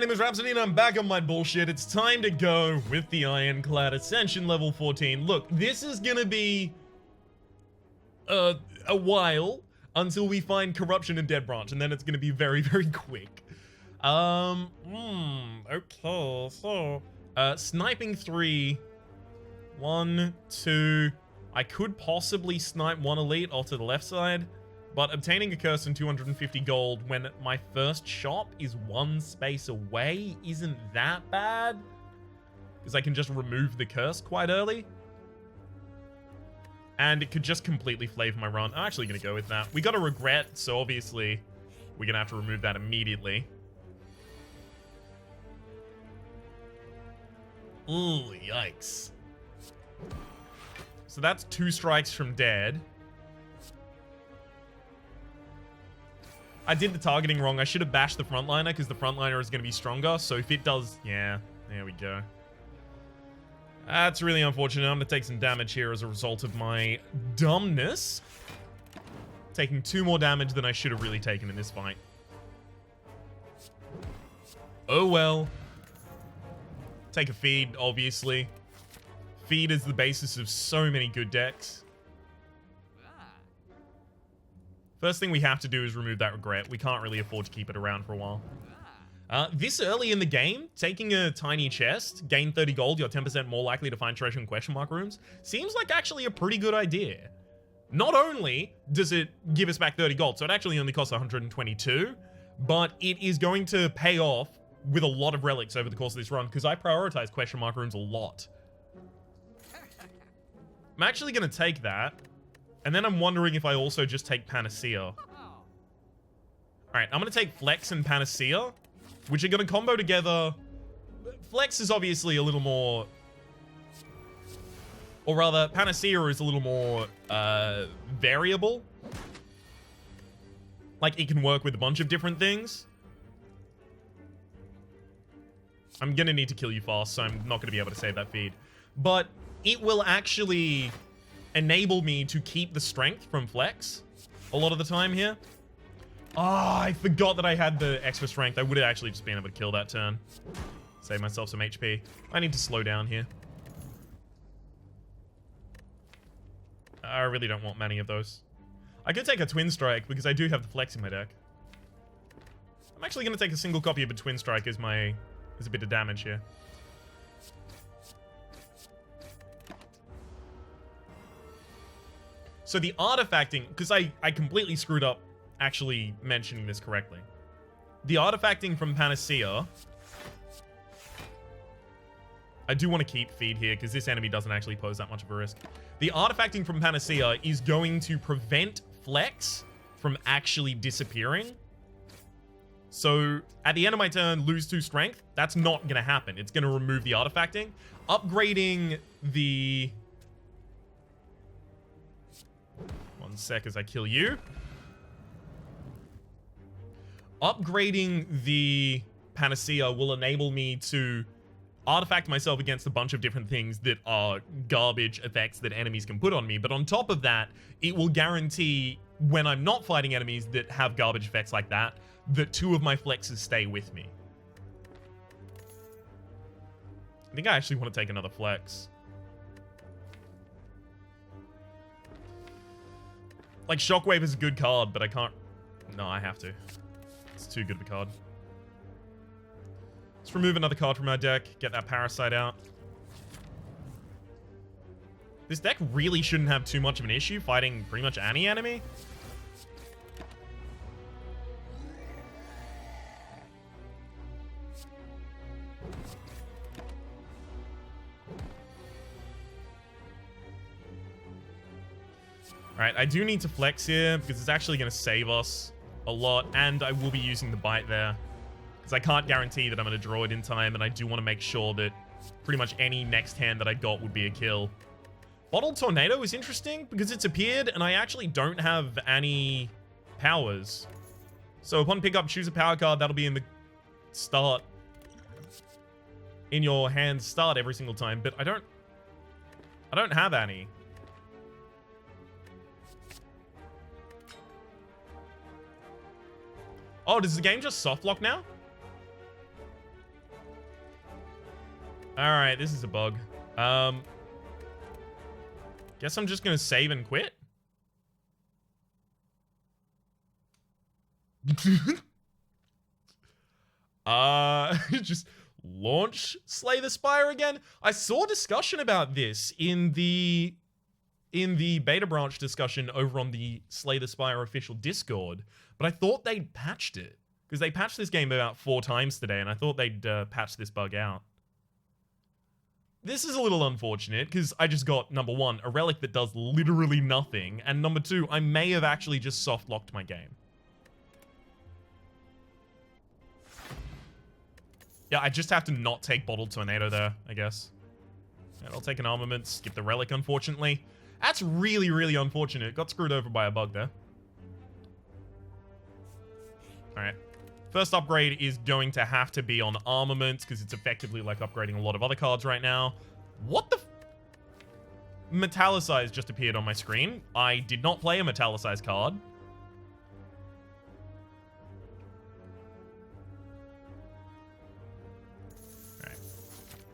name is Rhapsody and I'm back on my bullshit. It's time to go with the Ironclad Ascension level 14. Look, this is gonna be a while until we find Corruption and Dead Branch, and then it's gonna be very, very quick. Okay, so, sniping 3, 1, 2, I could possibly snipe one elite off to the left side, but obtaining a curse and 250 gold when my first shop is one space away isn't that bad, because I can just remove the curse quite early. And it could just completely flavor my run. I'm actually going to go with that. We got a regret, so obviously we're going to have to remove that immediately. Ooh, yikes. So that's 2 strikes from dead. I did the targeting wrong. I should have bashed the frontliner because the frontliner is going to be stronger. So if it does... Yeah, there we go. That's really unfortunate. I'm going to take some damage here as a result of my dumbness. Taking 2 more damage than I should have really taken in this fight. Oh well. Take a feed, obviously. Feed is the basis of so many good decks. First thing we have to do is remove that regret. We can't really afford to keep it around for a while. This early in the game, taking a tiny chest, gain 30 gold, you're 10% more likely to find treasure in question mark rooms, seems like actually a pretty good idea. Not only does it give us back 30 gold, so it actually only costs 122, but it is going to pay off with a lot of relics over the course of this run, because I prioritize question mark rooms a lot. I'm actually going to take that, and then I'm wondering if I also just take Panacea. Alright, I'm going to take Flex and Panacea, which are going to combo together. Flex is obviously a little more... Or rather, Panacea is a little more variable. Like, it can work with a bunch of different things. I'm going to need to kill you fast, so I'm not going to be able to save that feed. But it will actually enable me to keep the strength from Flex a lot of the time here. Ah, I forgot that I had the extra strength. I would have actually just been able to kill that turn. Save myself some HP. I need to slow down here. I really don't want many of those. I could take a Twin Strike because I do have the Flex in my deck. I'm actually going to take a single copy of a Twin Strike as a bit of damage here. So the artifacting, because I completely screwed up actually mentioning this correctly. The artifacting from Panacea, I do want to keep feed here because this enemy doesn't actually pose that much of a risk. The artifacting from Panacea is going to prevent Flex from actually disappearing. So at the end of my turn, lose 2 strength. That's not going to happen. It's going to remove the artifacting. Upgrading the... One sec as I kill you. Upgrading the Panacea will enable me to artifact myself against a bunch of different things that are garbage effects that enemies can put on me. But on top of that, it will guarantee when I'm not fighting enemies that have garbage effects like that, that 2 of my flexes stay with me. I think I actually want to take another flex. Like, Shockwave is a good card, but I can't... No, I have to. It's too good of a card. Let's remove another card from our deck. Get that Parasite out. This deck really shouldn't have too much of an issue fighting pretty much any enemy. Alright, I do need to flex here because it's actually going to save us a lot, and I will be using the bite there because I can't guarantee that I'm going to draw it in time, and I do want to make sure that pretty much any next hand that I got would be a kill. Bottled Tornado is interesting because it's appeared and I actually don't have any powers. So upon pickup, choose a power card. That'll be in the start. In your hand start every single time, but I don't have any. Oh, does the game just soft lock now? Alright, this is a bug. Guess I'm just gonna save and quit. Just launch Slay the Spire again. I saw discussion about this in the beta branch discussion over on the Slay the Spire official Discord, but I thought they'd patched it because they patched this game about 4 times today, and I thought they'd patch this bug out. This is a little unfortunate because I just got, number 1, a relic that does literally nothing, and number 2, I may have actually just soft-locked my game. Yeah, I just have to not take Bottled Tornado there, I guess. And I'll take an armament, skip the relic, unfortunately. That's really, really unfortunate. Got screwed over by a bug there. Alright. First upgrade is going to have to be on armament, because it's effectively like upgrading a lot of other cards right now. What the Metallicize just appeared on my screen. I did not play a Metallicize card. Alright.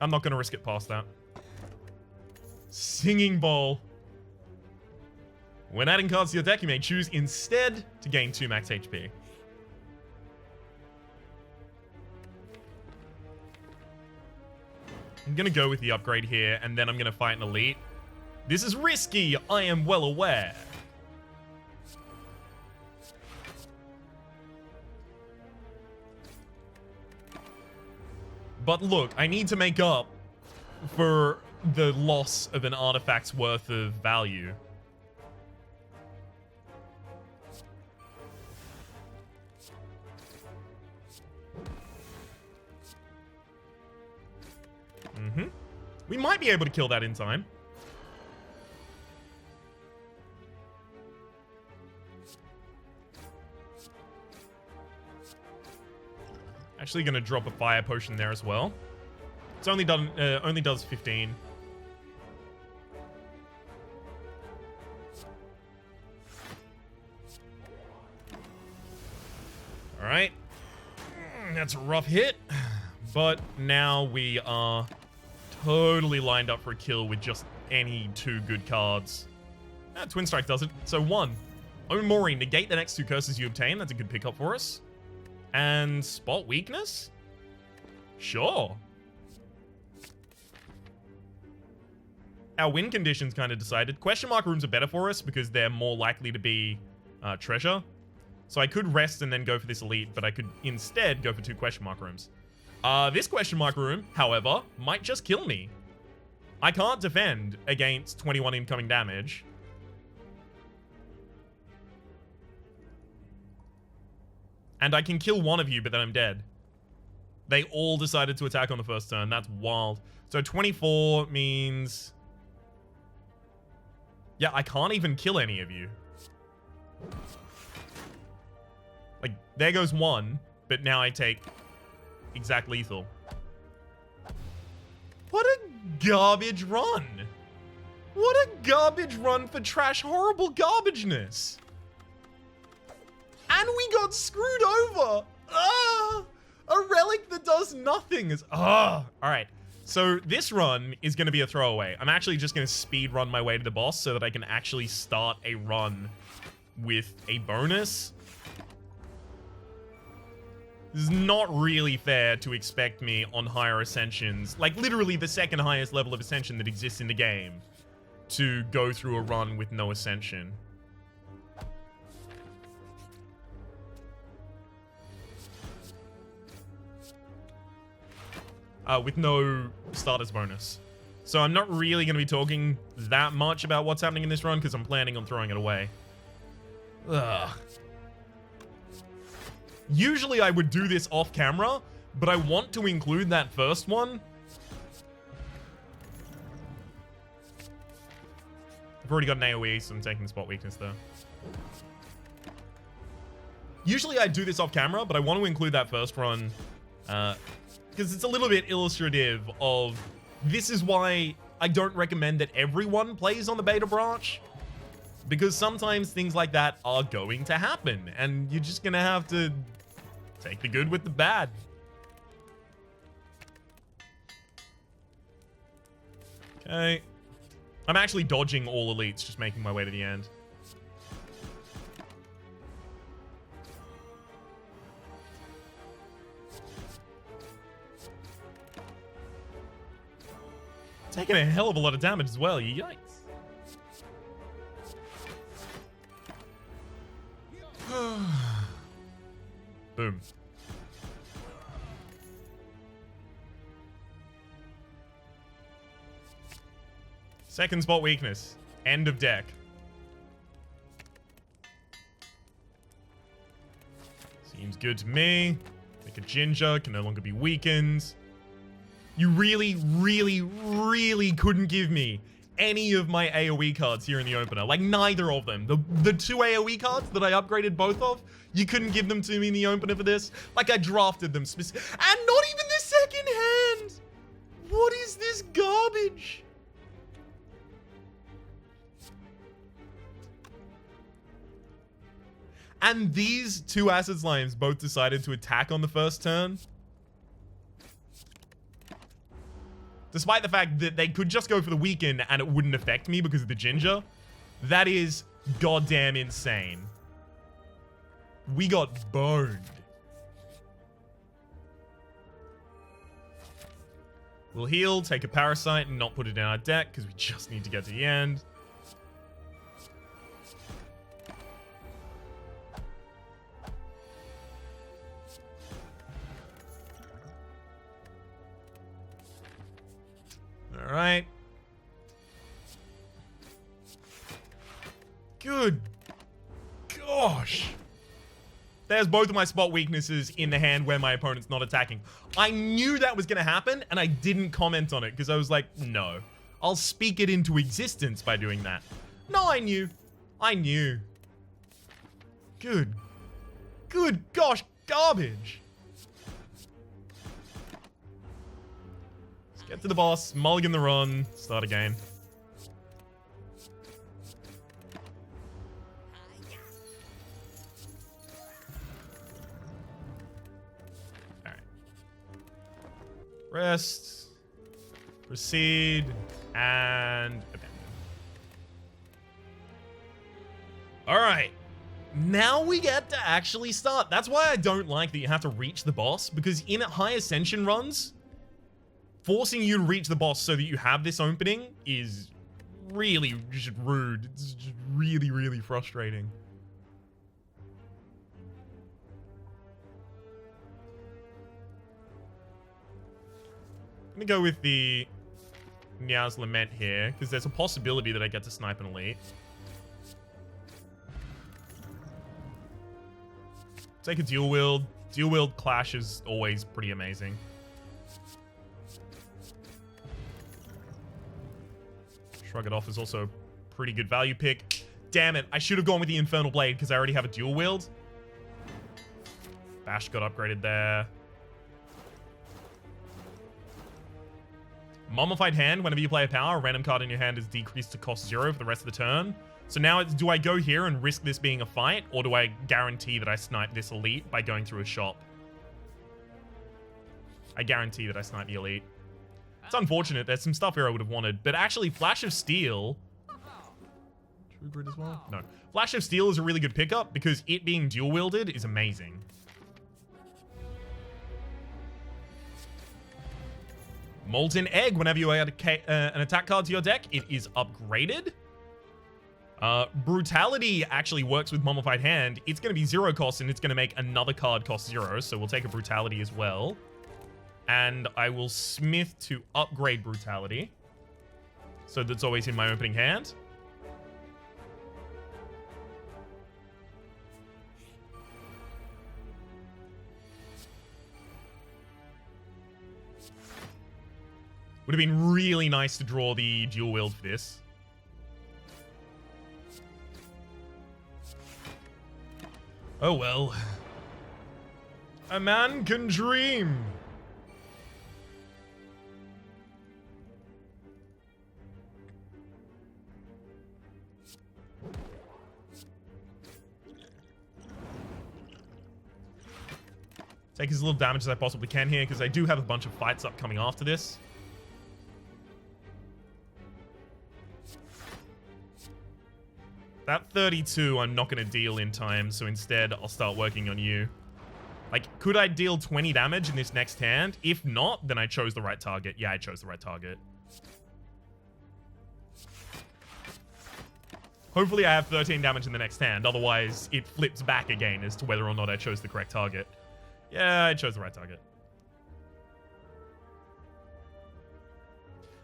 I'm not going to risk it past that. Singing Bowl. When adding cards to your deck, you may choose instead to gain 2 max HP. I'm gonna go with the upgrade here, and then I'm gonna fight an elite. This is risky, I am well aware. But look, I need to make up for the loss of an artifact's worth of value. We might be able to kill that in time. Actually gonna drop a fire potion there as well. It's only done only does 15. Alright. That's a rough hit. But now we are totally lined up for a kill with just any 2 good cards. Twin Strike does it. So 1. Own Mori, negate the next 2 curses you obtain. That's a good pickup for us. And Spot Weakness? Sure. Our win conditions kind of decided. Question mark rooms are better for us because they're more likely to be treasure. So I could rest and then go for this elite, but I could instead go for 2 question mark rooms. This question mark room, however, might just kill me. I can't defend against 21 incoming damage. And I can kill one of you, but then I'm dead. They all decided to attack on the first turn. That's wild. So 24 means... yeah, I can't even kill any of you. Like, there goes 1, but now I take... exact lethal. What a garbage run. What a garbage run for trash, horrible garbageness. And we got screwed over. A relic that does nothing is... Alright, so this run is going to be a throwaway. I'm actually just going to speed run my way to the boss so that I can actually start a run with a bonus. This is not really fair to expect me on higher ascensions, like literally the second highest level of ascension that exists in the game, to go through a run with no ascension. With no starter's bonus. So I'm not really going to be talking that much about what's happening in this run because I'm planning on throwing it away. Ugh. Usually I would do this off camera, but I want to include that first one. I've already got an AoE, so I'm taking Spot Weakness though. Usually I do this off camera, but I want to include that first run because it's a little bit illustrative of this is why I don't recommend that everyone plays on the beta branch. Because sometimes things like that are going to happen, and you're just gonna have to take the good with the bad. Okay. I'm actually dodging all elites, just making my way to the end. Taking a hell of a lot of damage as well. Yikes. Boom. Second spot weakness. End of deck. Seems good to me. Like a ginger can no longer be weakened. You really, really, really couldn't give me any of my AoE cards here in the opener. Like, neither of them. The two AoE cards that I upgraded both of, you couldn't give them to me in the opener for this. Like, I drafted them and not even the second hand! What is this garbage? And these two Acid Slimes both decided to attack on the first turn. Despite the fact that they could just go for the weaken and it wouldn't affect me because of the ginger. That is goddamn insane. We got boned. We'll heal, take a parasite, and not put it in our deck because we just need to get to the end. All right. Good gosh. There's both of my spot weaknesses in the hand where my opponent's not attacking. I knew that was going to happen, and I didn't comment on it because I was like, no. I'll speak it into existence by doing that. No, I knew. I knew. Good gosh, garbage. Get to the boss, mulligan the run, start again. Alright. Rest. Proceed. And abandon. Alright. Now we get to actually start. That's why I don't like that you have to reach the boss, because in high Ascension runs, forcing you to reach the boss so that you have this opening is really just rude. It's just really, really frustrating. I'm gonna go with the Nia's Lament here, because there's a possibility that I get to snipe an elite. Take a dual wield. Dual wield clash is always pretty amazing. Shrug it off is also a pretty good value pick. Damn it, I should have gone with the Infernal Blade because I already have a dual wield. Bash got upgraded there. Mummified Hand, whenever you play a power, a random card in your hand is decreased to cost 0 for the rest of the turn. So now it's, do I go here and risk this being a fight, or do I guarantee that I snipe this elite by going through a shop? I guarantee that I snipe the elite. It's unfortunate. There's some stuff here I would have wanted. But actually, Flash of Steel... True Grit as well? No. Flash of Steel is a really good pickup because it being dual-wielded is amazing. Molten Egg. Whenever you add an attack card to your deck, it is upgraded. Brutality actually works with Mummified Hand. It's going to be 0 cost, and it's going to make another card cost 0. So we'll take a Brutality as well. And I will Smith to upgrade Brutality. So that's always in my opening hand. Would have been really nice to draw the dual wield for this. Oh well. A man can dream. Take as little damage as I possibly can here, because I do have a bunch of fights upcoming after this. That 32 I'm not going to deal in time, so instead I'll start working on you. Like, could I deal 20 damage in this next hand? If not, then I chose the right target. Yeah, I chose the right target. Hopefully I have 13 damage in the next hand, otherwise it flips back again as to whether or not I chose the correct target. Yeah, I chose the right target.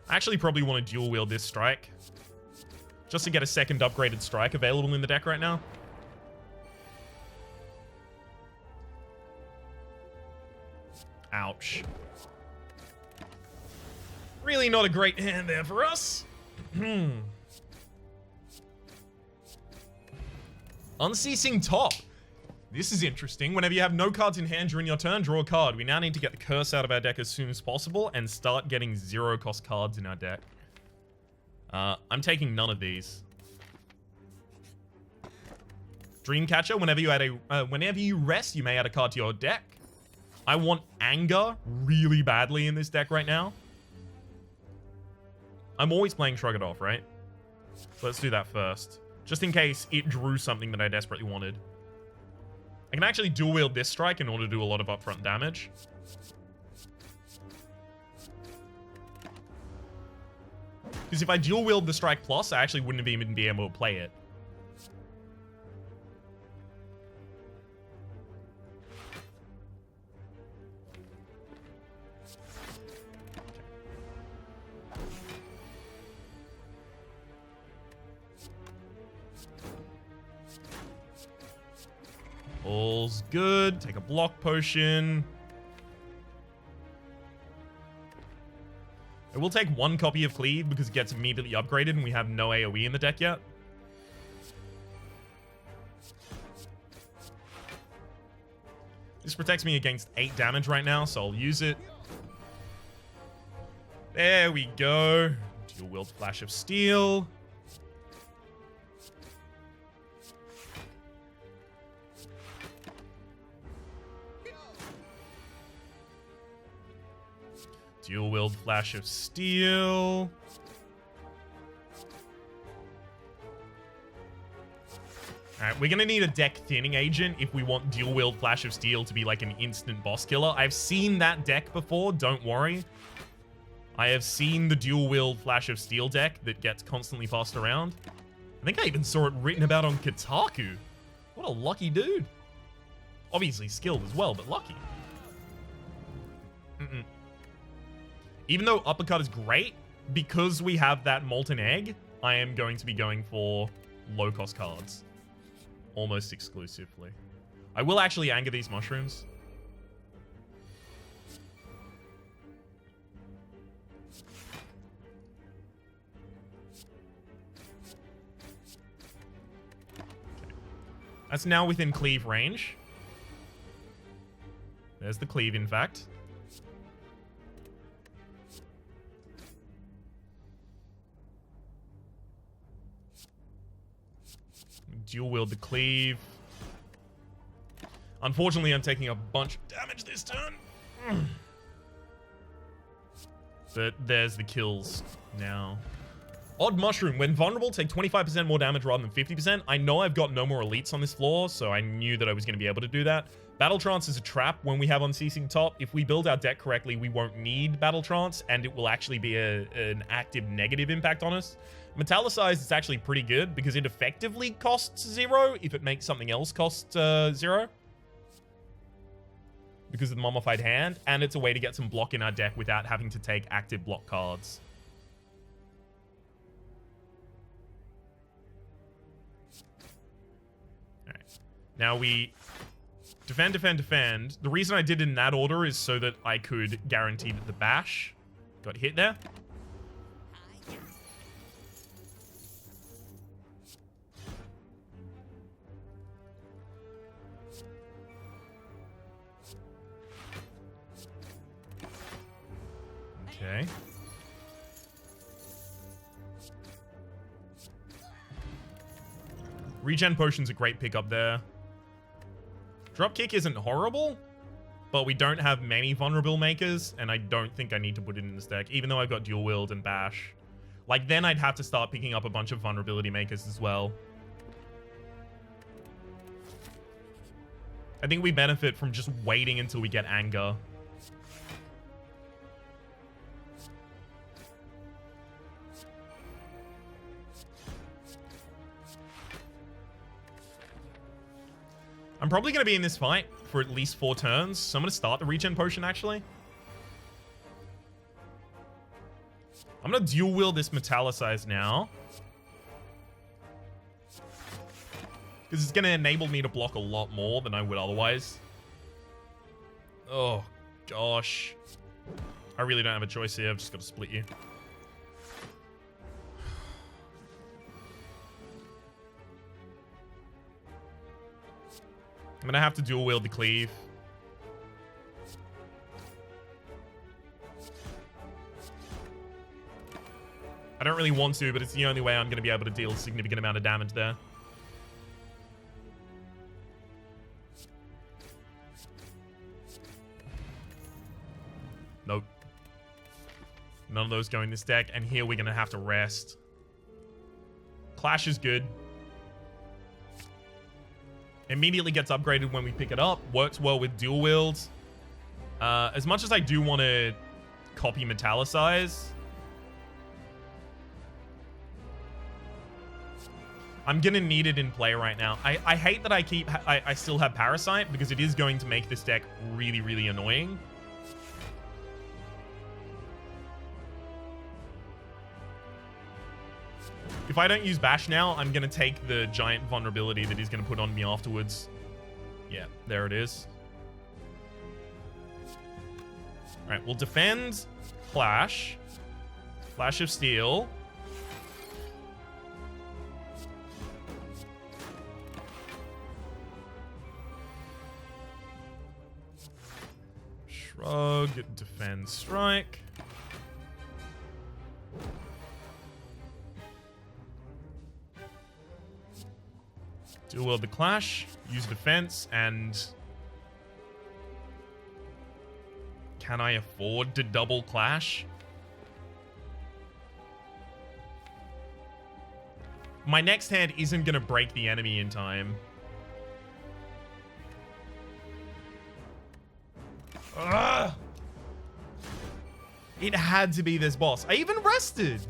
I actually probably want to dual wield this strike, just to get a second upgraded strike available in the deck right now. Ouch. Really not a great hand there for us. Unceasing Top. This is interesting. Whenever you have no cards in hand during your turn, draw a card. We now need to get the curse out of our deck as soon as possible and start getting 0-cost cards in our deck. I'm taking none of these. Dreamcatcher. Whenever you rest, you may add a card to your deck. I want Anger really badly in this deck right now. I'm always playing Shrug It Off, right? So let's do that first. Just in case it drew something that I desperately wanted. I can actually dual wield this strike in order to do a lot of upfront damage. Because if I dual wield the strike plus, I actually wouldn't even be able to play it. All's good. Take a block potion. I will take one copy of Cleave because it gets immediately upgraded and we have no AoE in the deck yet. This protects me against 8 damage right now, so I'll use it. There we go. Dual wield Flash of Steel. Dual wield Flash of Steel. Alright, we're gonna need a deck thinning agent if we want dual wield Flash of Steel to be like an instant boss killer. I've seen that deck before, don't worry. I have seen the dual wield Flash of Steel deck that gets constantly passed around. I think I even saw it written about on Kotaku. What a lucky dude. Obviously skilled as well, but lucky. Even though Uppercut is great, because we have that Molten Egg, I am going to be going for low-cost cards. Almost exclusively. I will actually anger these mushrooms. Okay. That's now within Cleave range. There's the Cleave, in fact. Dual wield the Cleave. Unfortunately, I'm taking a bunch of damage this turn. But there's the kills now. Odd Mushroom. When vulnerable, take 25% more damage rather than 50%. I know I've got no more elites on this floor, so I knew that I was going to be able to do that. Battle Trance is a trap when we have Unceasing Top. If we build our deck correctly, we won't need Battle Trance, and it will actually be an active negative impact on us. Metallicized is actually pretty good because it effectively costs 0 if it makes something else cost 0. Because of the Mummified Hand, and it's a way to get some block in our deck without having to take active block cards. Alright. Now we defend, defend, defend. The reason I did it in that order is so that I could guarantee that the bash got hit there. Okay. Regen Potion's a great pickup there. Dropkick isn't horrible, but we don't have many vulnerable makers, and I don't think I need to put it in this deck, even though I've got Dual Wield and Bash. Like, then I'd have to start picking up a bunch of vulnerability makers as well. I think we benefit from just waiting until we get anger. I'm probably going to be in this fight for at least 4 turns, so I'm going to start the regen potion, actually. I'm going to dual wield this Metallicize now, because it's going to enable me to block a lot more than I would otherwise. Oh, gosh. I really don't have a choice here. I've just got to split you. I'm going to have to dual wield the cleave. I don't really want to, but it's the only way I'm going to be able to deal a significant amount of damage there. Nope. None of those go in this deck, and here we're going to have to rest. Clash is good. Immediately gets upgraded when we pick it up. Works well with dual wields. As much as I do want to copy Metallicize, I'm going to need it in play right now. I hate that I still have Parasite, because it is going to make this deck really, really annoying. If I don't use Bash now, I'm going to take the giant vulnerability that he's going to put on me afterwards. Yeah, there it is. Alright, we'll defend Clash. Flash of Steel. Shrug, defend, strike. Dual wield the Clash, use defense, and can I afford to double Clash? My next hand isn't going to break the enemy in time. Ugh! It had to be this boss. I even rested.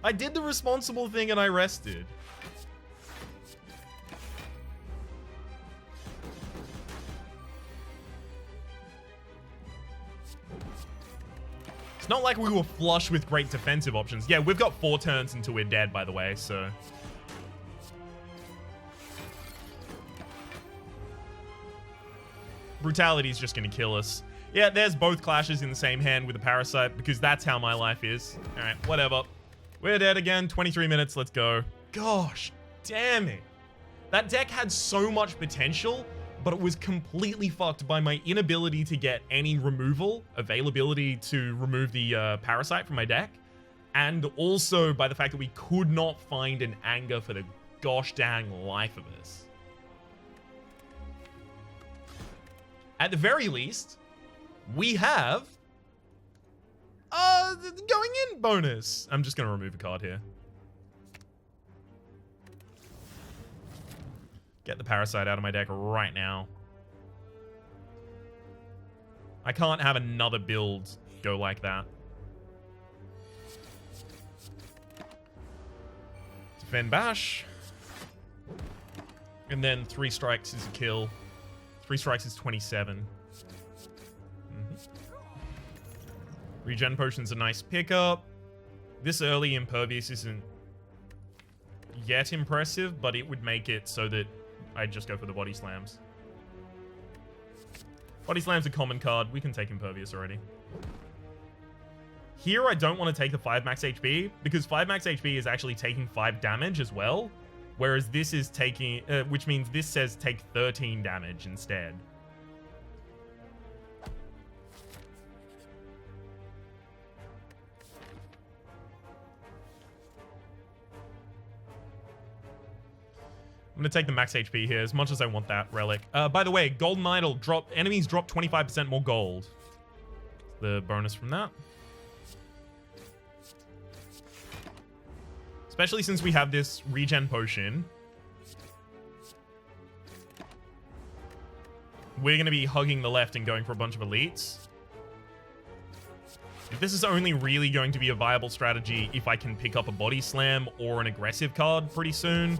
I did the responsible thing and I rested. It's not like we were flush with great defensive options. Yeah, we've got 4 turns until we're dead, by the way, so... Brutality is just going to kill us. Yeah, there's both Clashes in the same hand with a Parasite, because that's how my life is. Alright, whatever. We're dead again. 23 minutes. Let's go. Gosh, damn it. That deck had so much potential, but it was completely fucked by my inability to get any availability to remove the Parasite from my deck, and also by the fact that we could not find an anger for the gosh dang life of us. At the very least, we have going in bonus. I'm just going to remove a card here. Get the Parasite out of my deck right now. I can't have another build go like that. Defend Bash. And then 3 strikes is a kill. 3 strikes is 27. Regen Potion's a nice pickup. This early Impervious isn't yet impressive, but it would make it so that I'd just go for the Body Slams. Body Slam's a common card. We can take Impervious already. Here, I don't want to take the 5 max HP, because 5 max HP is actually taking 5 damage as well, whereas this is taking, which means this says take 13 damage instead. I'm going to take the max HP here, as much as I want that relic. By the way, Golden Idol, enemies drop 25% more gold. The bonus from that. Especially since we have this regen potion. we're going to be hugging the left and going for a bunch of elites. If this is only really going to be a viable strategy if I can pick up a body slam or an aggressive card pretty soon.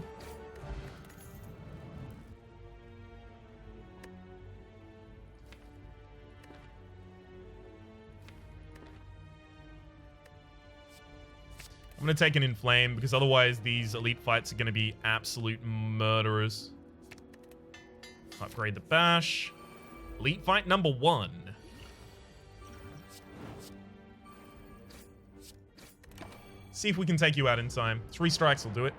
I'm going to take an Inflame because otherwise these elite fights are going to be absolute murderers. Upgrade the bash. Elite fight number 1. See if we can take you out in time. 3 strikes will do it.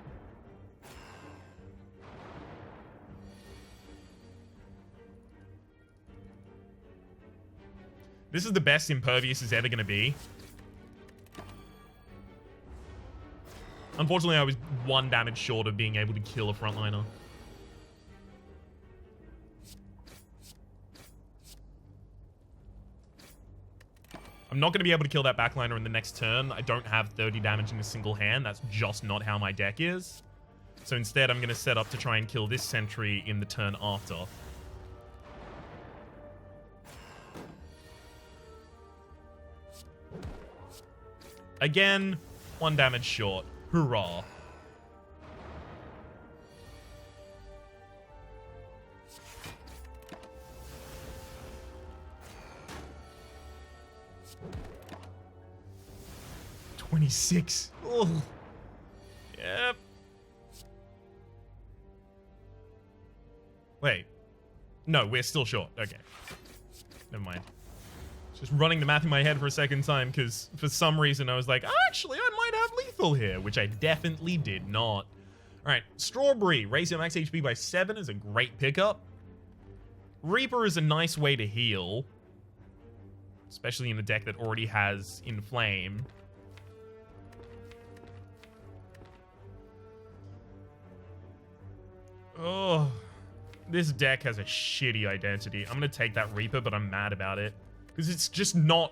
This is the best Impervious is ever going to be. Unfortunately, I was 1 damage short of being able to kill a frontliner. I'm not going to be able to kill that backliner in the next turn. I don't have 30 damage in a single hand. That's just not how my deck is. So instead, I'm going to set up to try and kill this sentry in the turn after. Again, 1 damage short. Hurrah. $26. Oh. Yep. Wait. No, we're still short. Okay. Never mind. Just running the math in my head for a second time because for some reason I was like, actually, I might have lethal here, which I definitely did not. All right, Strawberry, raise your max HP by 7 is a great pickup. Reaper is a nice way to heal, especially in a deck that already has Inflame. Oh, this deck has a shitty identity. I'm going to take that Reaper, but I'm mad about it. Because it's just not...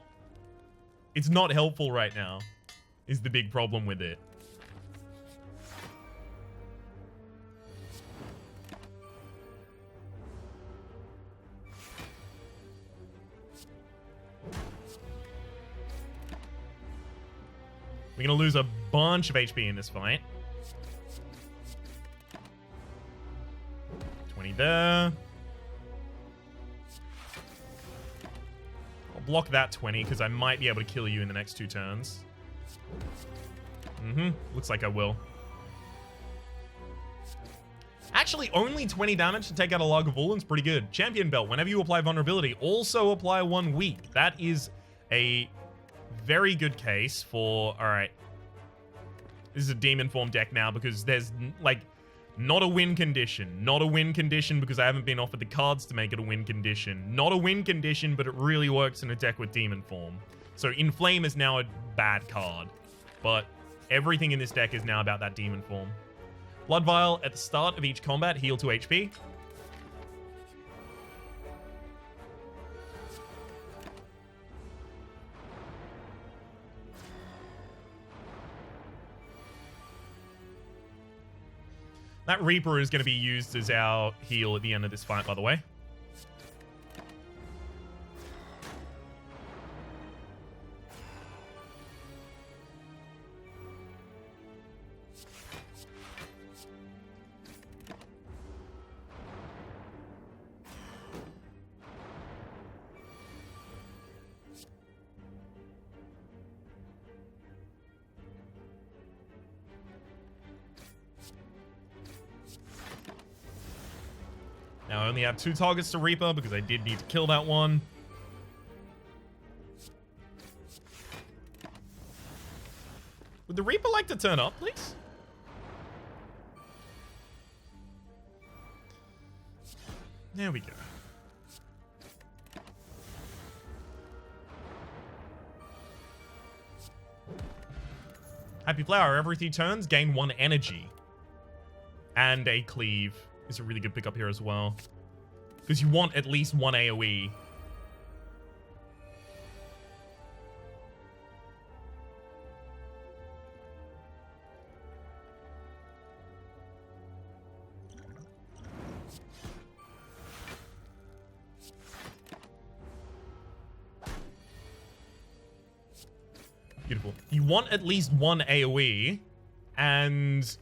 It's not helpful right now, is the big problem with it. We're going to lose a bunch of HP in this fight. 20 there. Block that 20, because I might be able to kill you in the next 2 turns. Looks like I will. Actually, only 20 damage to take out a Lagavulin is pretty good. Champion Belt, whenever you apply vulnerability, also apply 1 weak. That is a very good case for... Alright. This is a Demon Form deck now, because there's, like... Not a win condition. Not a win condition because I haven't been offered the cards to make it a win condition. Not a win condition, but it really works in a deck with Demon Form. So Inflame is now a bad card. But everything in this deck is now about that Demon Form. Blood Vial at the start of each combat, heal 2 HP. That Reaper is going to be used as our heal at the end of this fight, by the way. Now I only have 2 targets to Reaper because I did need to kill that one. Would the Reaper like to turn up, please? There we go. Happy Flower, every 3 turns, gain 1 energy. And a cleave is a really good pickup here as well. Because you want at least 1 AoE. Beautiful. You want at least one AoE, and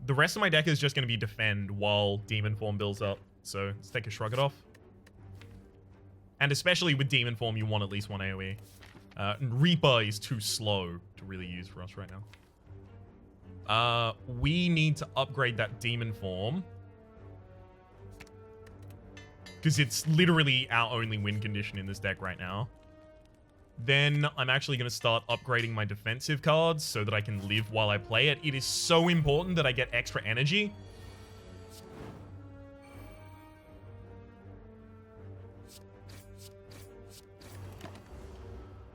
the rest of my deck is just going to be defend while Demon Form builds up. So let's take a Shrug It Off. And especially with Demon Form, you want at least one AoE. Reaper is too slow to really use for us right now. We need to upgrade that Demon Form, because it's literally our only win condition in this deck right now. Then I'm actually going to start upgrading my defensive cards so that I can live while I play it. It is so important that I get extra energy.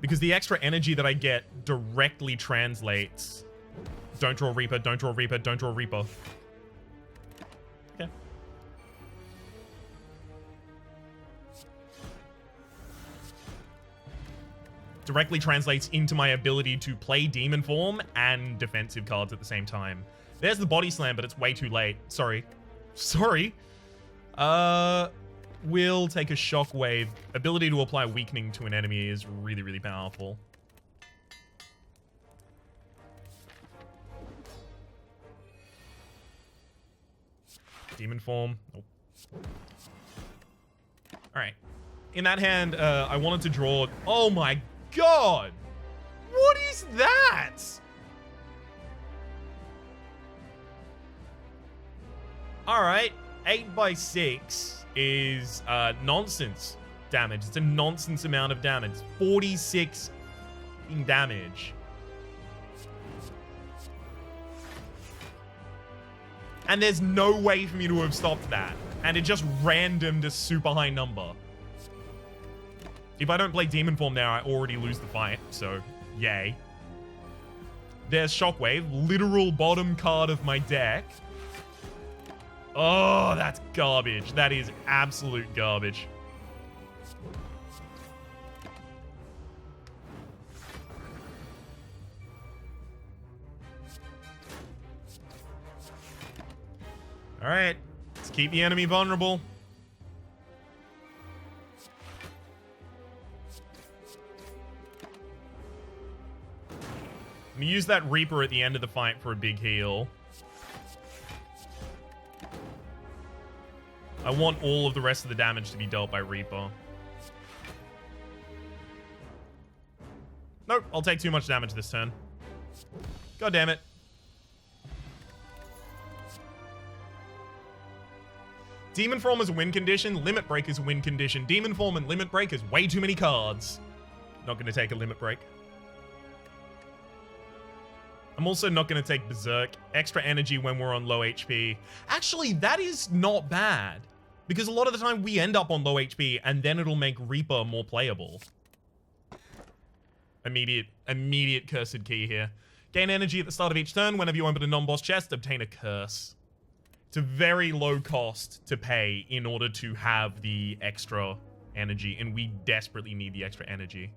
Because the extra energy that I get directly translates. Don't draw Reaper, don't draw Reaper, don't draw Reaper. Okay. Directly translates into my ability to play Demon Form and defensive cards at the same time. There's the Body Slam, but it's way too late. Sorry. We'll take a Shockwave. Ability to apply weakening to an enemy is really, really powerful. Demon Form. Nope. Alright. In that hand, I wanted to draw... Oh my god! What is that? Alright. 8x6 is nonsense damage. It's a nonsense amount of damage. 46 damage. And there's no way for me to have stopped that. And it just randomed a super high number. If I don't play Demon Form now, I already lose the fight. So, yay. There's Shockwave. Literal bottom card of my deck. Oh, that's garbage. That is absolute garbage. All right, let's keep the enemy vulnerable. I'm gonna use that Reaper at the end of the fight for a big heal. I want all of the rest of the damage to be dealt by Reaper. Nope, I'll take too much damage this turn. God damn it. Demon Form is a win condition. Limit Break is a win condition. Demon Form and Limit Break is way too many cards. Not going to take a Limit Break. I'm also not going to take Berserk. Extra energy when we're on low HP. Actually, that is not bad. Because a lot of the time we end up on low HP and then it'll make Reaper more playable. Immediate Cursed Key here. Gain energy at the start of each turn. Whenever you open a non-boss chest, obtain a curse. It's a very low cost to pay in order to have the extra energy, and we desperately need the extra energy.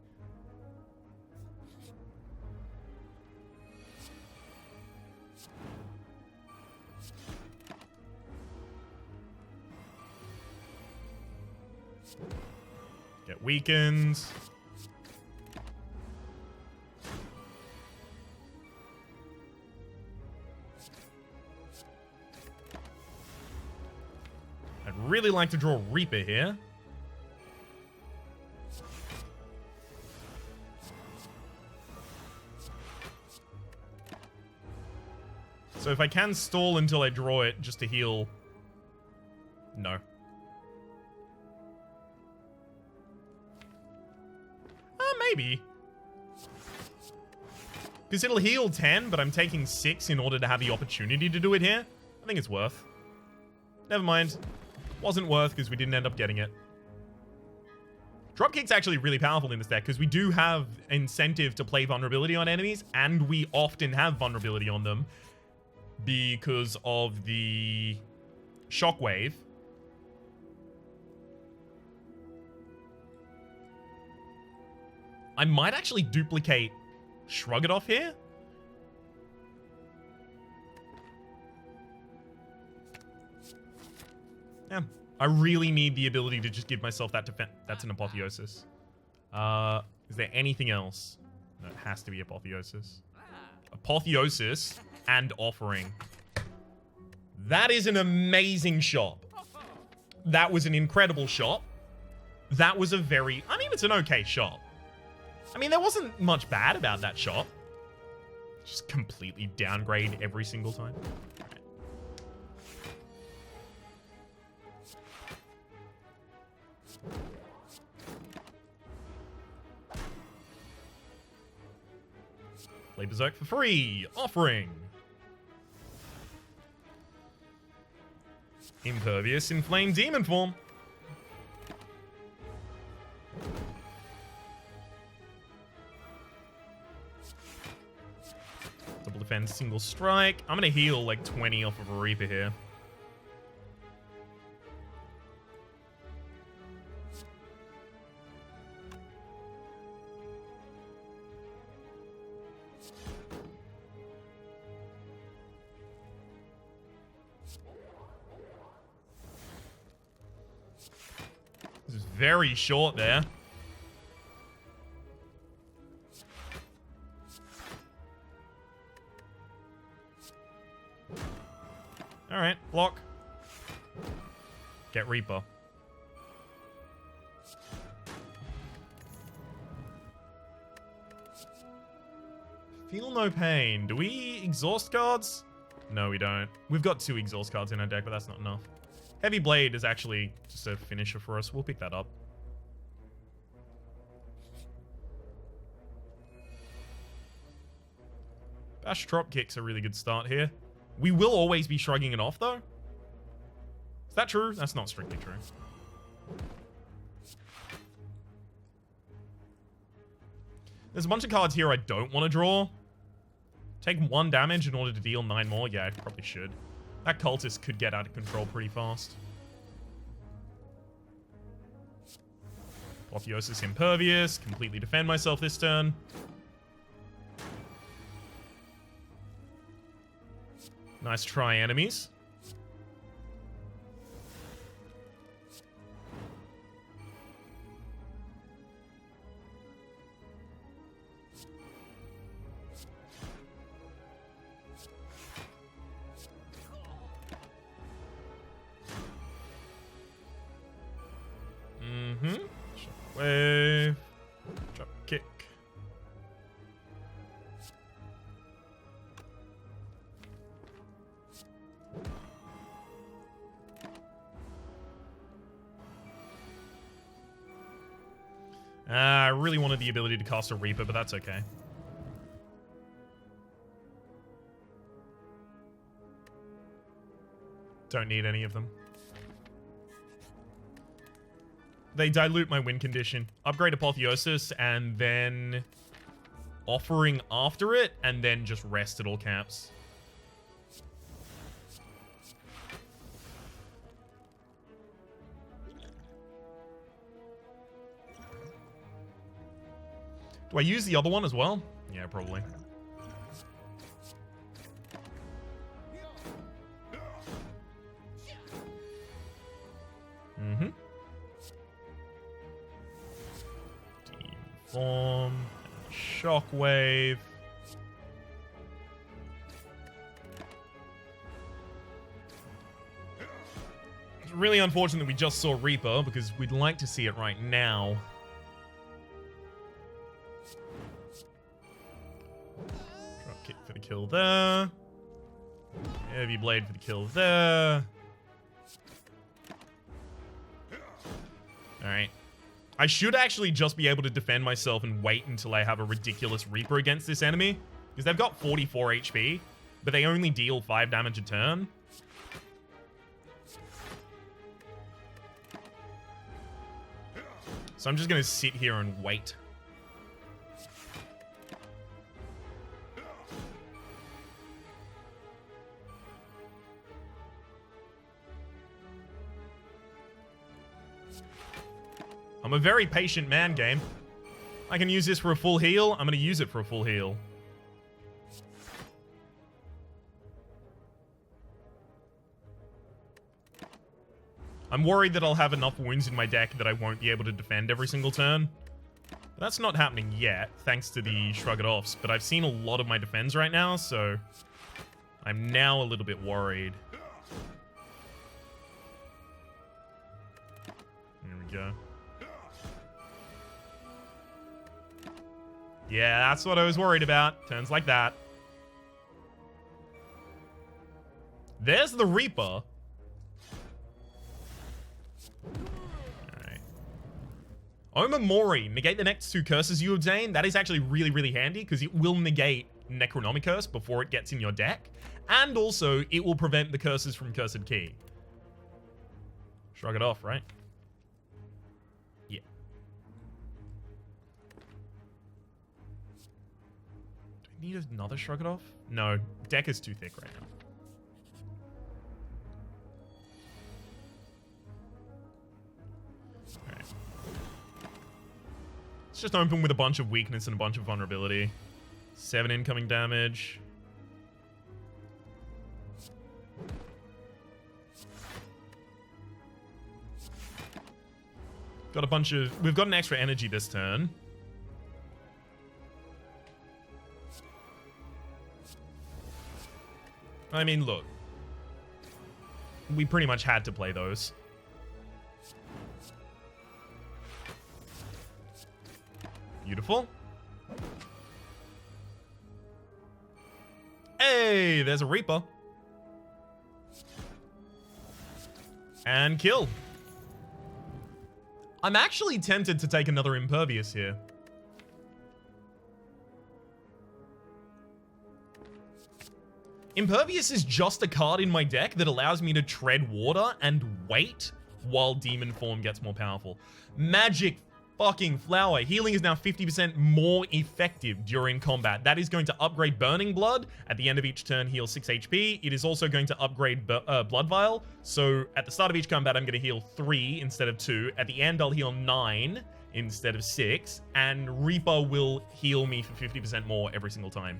Get weakened. I'd really like to draw Reaper here. So if I can stall until I draw it just to heal... No. Maybe. Because it'll heal 10, but I'm taking 6 in order to have the opportunity to do it here. I think it's worth. Never mind. Wasn't worth because we didn't end up getting it. Dropkick's actually really powerful in this deck because we do have incentive to play vulnerability on enemies, and we often have vulnerability on them because of the Shockwave. I might actually duplicate Shrug It Off here. Yeah, I really need the ability to just give myself that defense. That's an Apotheosis. Is there anything else? No, it has to be Apotheosis. Apotheosis and Offering. That is an amazing shop. That was an incredible shop. That was a very... I mean, it's an okay shop. I mean, there wasn't much bad about that shop. Just completely downgrade every single time. Right. Play Berserk for free. Offering. Impervious in Flame Demon form. Double defense, single strike. I'm gonna heal like 20 off of a Reaper here. This is very short there. Alright, block. Get Reaper. Feel no pain. Do we exhaust cards? No, we don't. We've got 2 exhaust cards in our deck, but that's not enough. Heavy Blade is actually just a finisher for us. We'll pick that up. Bash Drop Kick's a really good start here. We will always be shrugging it off, though. Is that true? That's not strictly true. There's a bunch of cards here I don't want to draw. Take 1 damage in order to deal 9 more. Yeah, I probably should. That cultist could get out of control pretty fast. Apotheosis Impervious. Completely defend myself this turn. Nice try, enemies. Shockwave. Drop kick. I really wanted the ability to cast a Reaper, but that's okay. Don't need any of them. They dilute my win condition. Upgrade Apotheosis, and then Offering after it, and then just rest at all caps. Do I use the other one as well? Yeah, probably. Mm-hmm. Demon Form. Shockwave. It's really unfortunate that we just saw Reaper, because we'd like to see it right now. Drop kick for the kill there. Heavy Blade for the kill there. Alright. I should actually just be able to defend myself and wait until I have a ridiculous Reaper against this enemy. Because they've got 44 HP, but they only deal 5 damage a turn. So I'm just going to sit here and wait. I'm a very patient man, game. I can use this for a full heal. I'm going to use it for a full heal. I'm worried that I'll have enough wounds in my deck that I won't be able to defend every single turn. But that's not happening yet, thanks to the Shrug It Offs. But I've seen a lot of my defense right now, so I'm now a little bit worried. There we go. Yeah, that's what I was worried about. Turns like that. There's the Reaper. Alright. Omamori. Negate the next 2 curses you obtain. That is actually really, really handy because it will negate Necronomicurse before it gets in your deck. And also, it will prevent the curses from Cursed Key. Shrug it off, right? Yeah. Do I need another Shrug it off? No, deck is too thick right now. Alright. Let's just open with a bunch of weakness and a bunch of vulnerability. 7 incoming damage. Got a bunch of... We've got an extra energy this turn. I mean, look. We pretty much had to play those. Beautiful. Hey, there's a Reaper. And kill. I'm actually tempted to take another Impervious here. Impervious is just a card in my deck that allows me to tread water and wait while Demon Form gets more powerful. Magic fucking flower. Healing is now 50% more effective during combat. That is going to upgrade Burning Blood. At the end of each turn, heal 6 HP. It is also going to upgrade Blood Vial. So at the start of each combat, I'm going to heal 3 instead of 2. At the end, I'll heal 9 instead of 6. And Reaper will heal me for 50% more every single time.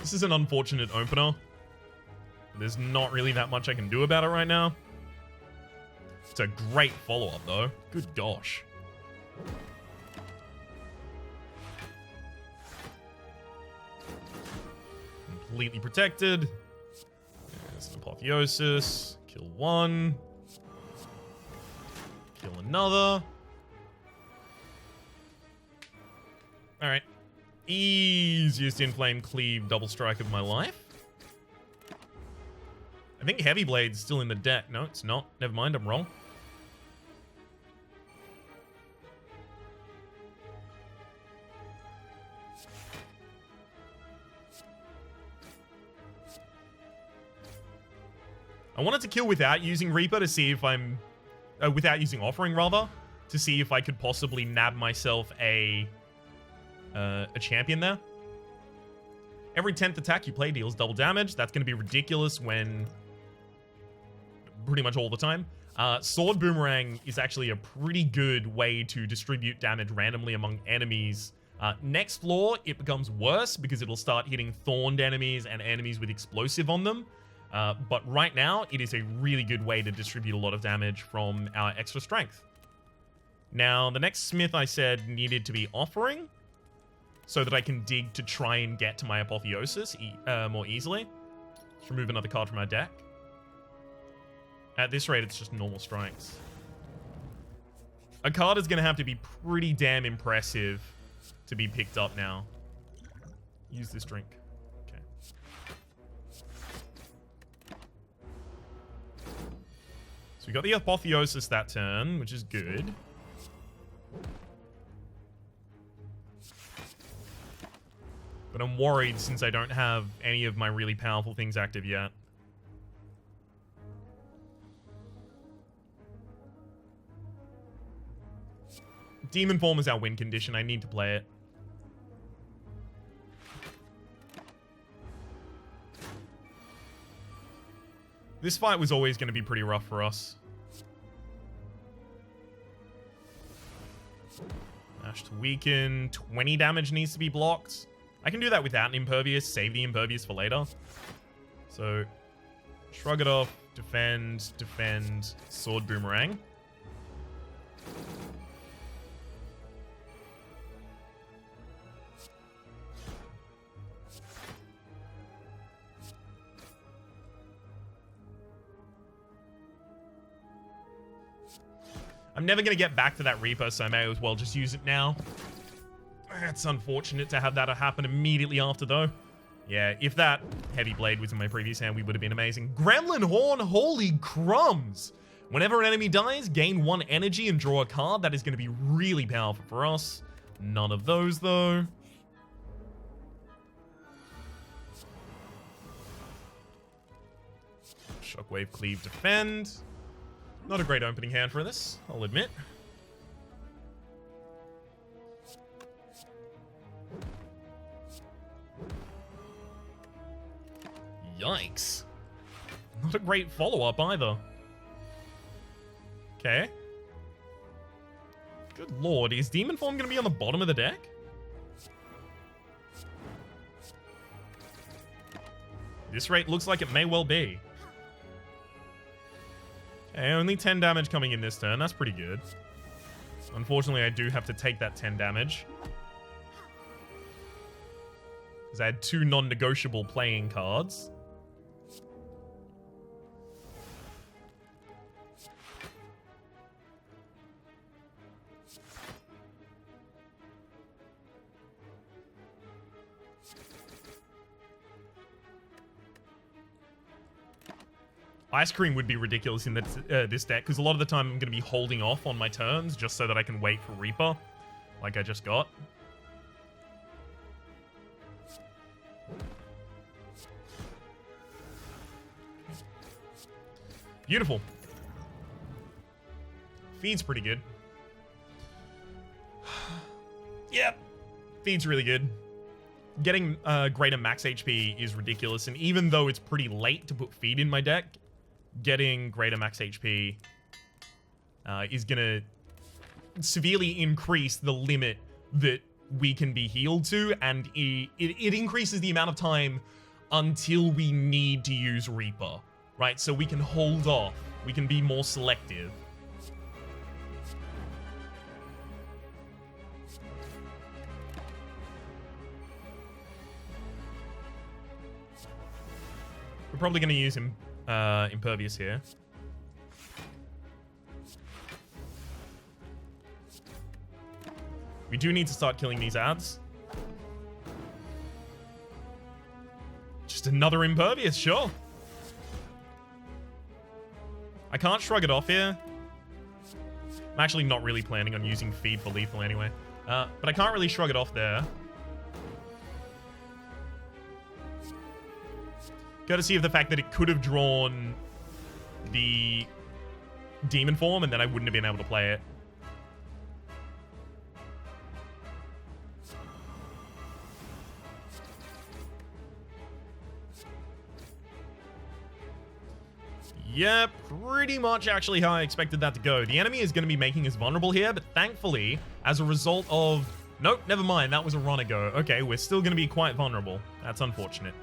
This is an unfortunate opener. There's not really that much I can do about it right now. It's a great follow-up, though. Good gosh. Completely protected. There's an Apotheosis. Kill 1. Kill another. Alright. Easiest Inflame Cleave double strike of my life. I think Heavy Blade's still in the deck. No, it's not. Never mind, I'm wrong. I wanted to kill without using Reaper to see if I'm... without using Offering, rather. To see if I could possibly nab myself a champion there. Every 10th attack you play deals double damage. That's going to be ridiculous when... pretty much all the time. Sword Boomerang is actually a pretty good way to distribute damage randomly among enemies. Next floor, it becomes worse because it'll start hitting thorned enemies and enemies with explosive on them. But right now, it is a really good way to distribute a lot of damage from our extra strength. Now, the next smith I said needed to be Offering, so that I can dig to try and get to my Apotheosis more easily. Let's remove another card from our deck. At this rate, it's just normal strikes. A card is going to have to be pretty damn impressive to be picked up now. Use this drink. Okay. So we got the Apotheosis that turn, which is good. But I'm worried since I don't have any of my really powerful things active yet. Demon Form is our win condition. I need to play it. This fight was always going to be pretty rough for us. Dash to weaken. 20 damage needs to be blocked. I can do that without an Impervious. Save the Impervious for later. So, Shrug it off. Defend. Defend. Sword boomerang. I'm never going to get back to that Reaper, so I may as well just use it now. It's unfortunate to have that happen immediately after, though. Yeah, if that Heavy Blade was in my previous hand, we would have been amazing. Gremlin Horn, holy crumbs! Whenever an enemy dies, gain 1 energy and draw a card. That is going to be really powerful for us. None of those, though. Shockwave, Cleave, Defend. Not a great opening hand for this, I'll admit. Yikes. Not a great follow-up either. Okay. Good lord, is Demon Form going to be on the bottom of the deck? This rate looks like it may well be. Okay, only 10 damage coming in this turn. That's pretty good. Unfortunately, I do have to take that 10 damage. Because I had 2 non-negotiable playing cards. Ice Cream would be ridiculous in this deck, because a lot of the time I'm going to be holding off on my turns just so that I can wait for Reaper, like I just got. Beautiful. Feed's pretty good. Yep. Feed's really good. Getting greater max HP is ridiculous, and even though it's pretty late to put Feed in my deck, getting greater max HP is going to severely increase the limit that we can be healed to, and it increases the amount of time until we need to use Reaper, right? So we can hold off. We can be more selective. We're probably going to use him Impervious here. We do need to start killing these ads. Just another Impervious, sure. I can't shrug it off here. I'm actually not really planning on using Feed for lethal anyway. But I can't really shrug it off there. Courtesy of the fact that it could have drawn the Demon Form, and then I wouldn't have been able to play it. Yeah, pretty much actually how I expected that to go. The enemy is going to be making us vulnerable here, but thankfully, as a result of... Nope, never mind, that was a run ago. Okay, we're still going to be quite vulnerable. That's unfortunate.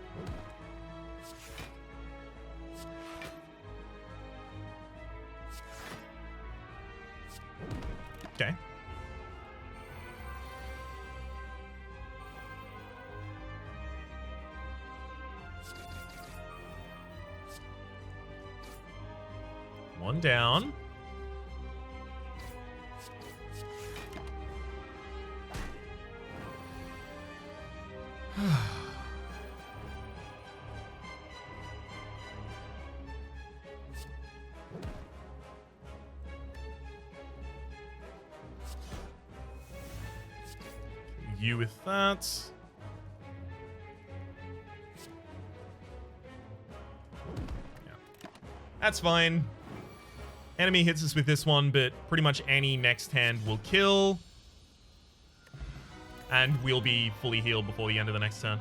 Okay. One down. You with that. Yeah. That's fine. Enemy hits us with this one, but pretty much any next hand will kill. And we'll be fully healed before the end of the next turn.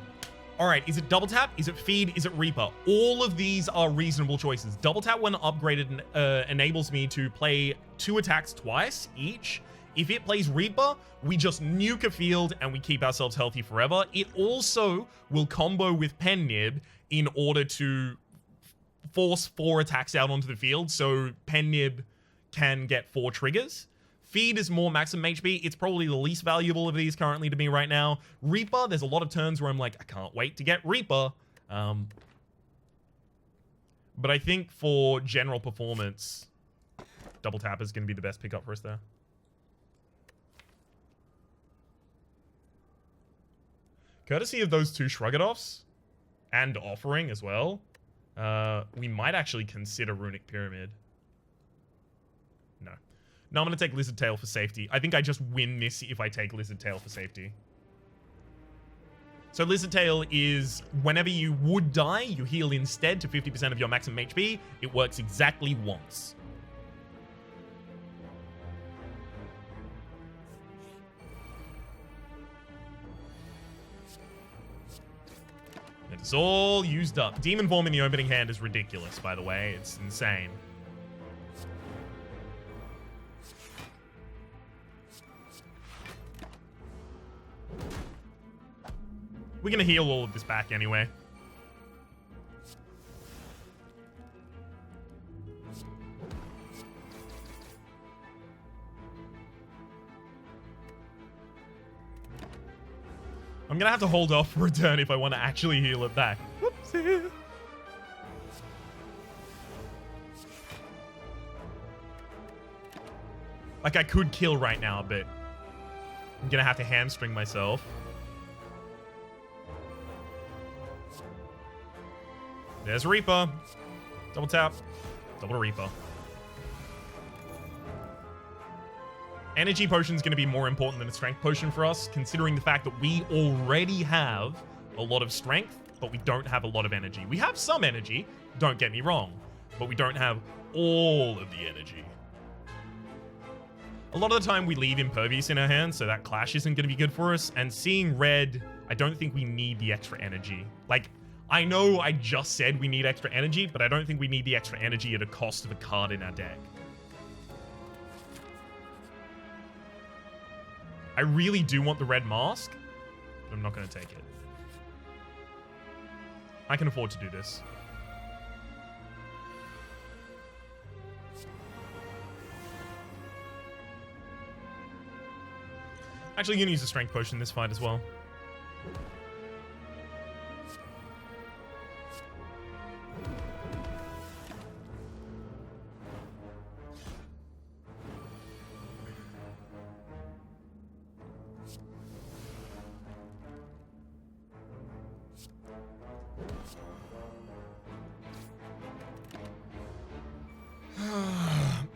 Alright, is it double tap? Is it feed? Is it Reaper? All of these are reasonable choices. Double tap, when upgraded, enables me to play 2 attacks twice each. If it plays Reaper, we just nuke a field and we keep ourselves healthy forever. It also will combo with Pen Nib in order to force 4 attacks out onto the field, so Pen Nib can get 4 triggers. Feed is more maximum HP. It's probably the least valuable of these currently to me right now. Reaper, there's a lot of turns where I'm like, I can't wait to get Reaper. But I think for general performance, double tap is going to be the best pickup for us there. Courtesy of those 2 Shrug-It-Offs and Offering as well, we might actually consider Runic Pyramid. No, I'm going to take Lizard Tail for safety. I think I just win this if I take Lizard Tail for safety. So Lizard Tail is whenever you would die, you heal instead to 50% of your maximum HP. It works exactly once. It's all used up. Demon Form in the opening hand is ridiculous, by the way. It's insane. We're going to heal all of this back anyway. I'm going to have to hold off for a turn if I want to actually heal it back. Whoopsie. Like, I could kill right now, but I'm going to have to hamstring myself. There's Reaper. Double tap. Double Reaper. Energy Potion is going to be more important than a Strength Potion for us, considering the fact that we already have a lot of Strength, but we don't have a lot of energy. We have some energy, don't get me wrong, but we don't have all of the energy. A lot of the time we leave Impervious in our hands, so that Clash isn't going to be good for us, and seeing red, I don't think we need the extra energy. Like, I know I just said we need extra energy, but I don't think we need the extra energy at a cost of a card in our deck. I really do want the red mask, but I'm not going to take it. I can afford to do this. Actually, going to use a Strength Potion in this fight as well.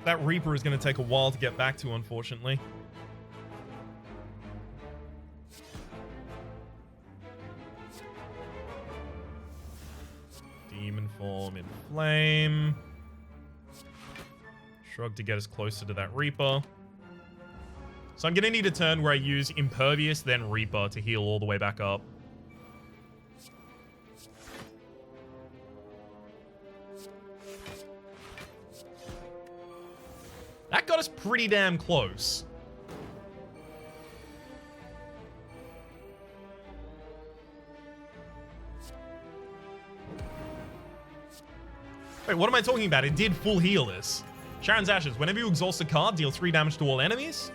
That Reaper is going to take a while to get back to, unfortunately. Demon Form in Flame. Shrug to get us closer to that Reaper. So I'm going to need a turn where I use Impervious, then Reaper to heal all the way back up. That got us pretty damn close. Wait, what am I talking about? It did full heal this. Sharon's Ashes. Whenever you exhaust a card, deal 3 damage to all enemies.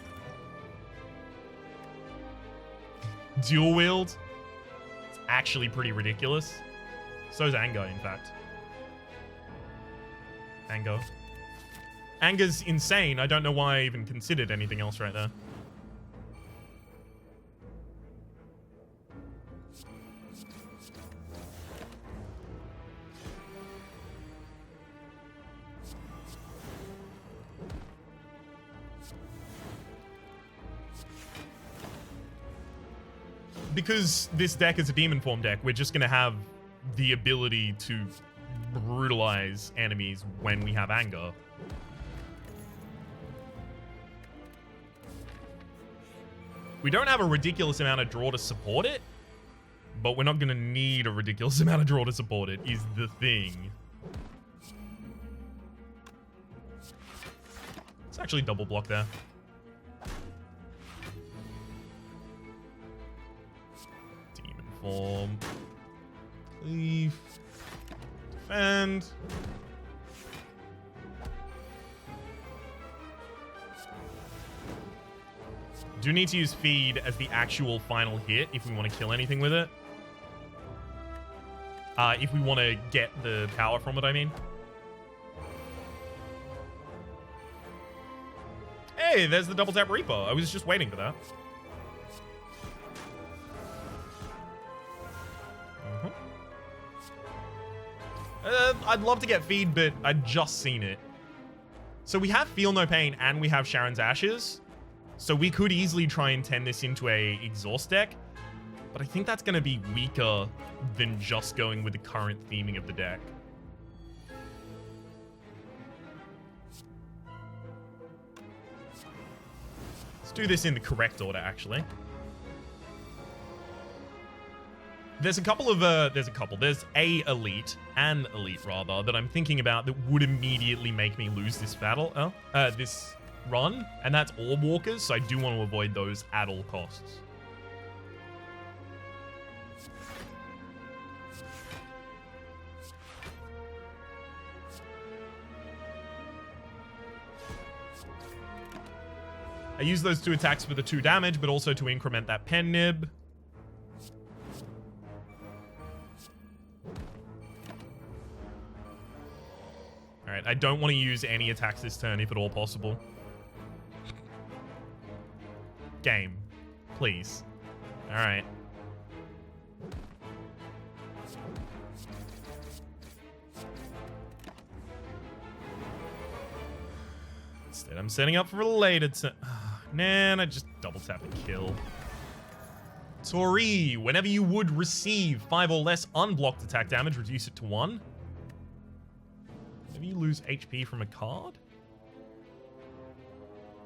Dual wield. It's actually pretty ridiculous. So's Anger, in fact. Anger. Anger's insane. I don't know why I even considered anything else right there. Because this deck is a Demon Form deck, we're just going to have the ability to brutalize enemies when we have Anger. We don't have a ridiculous amount of draw to support it, but we're not going to need a ridiculous amount of draw to support it, is the thing. It's actually double block there. Demon Form. Cleave. And do need to use feed as the actual final hit if we want to kill anything with it. If we want to get the power from it, I mean. Hey, there's the double tap Reaper. I was just waiting for that. I'd love to get feed, but I'd just seen it. So we have Feel No Pain and we have Sharon's Ashes. So we could easily try and turn this into a exhaust deck. But I think that's going to be weaker than just going with the current theming of the deck. Let's do this in the correct order, actually. There's a elite, an elite rather, that I'm thinking about that would immediately make me lose this battle, this run, and that's Orb Walkers, so I do want to avoid those at all costs. I use those 2 attacks for the 2 damage, but also to increment that pen nib. Alright, I don't want to use any attacks this turn if at all possible. Game. Please. Alright. Instead, I'm setting up for a later turn. Man, I just double tap and kill. Tori, whenever you would receive 5 or less unblocked attack damage, reduce it to 1. Whenever you lose HP from a card?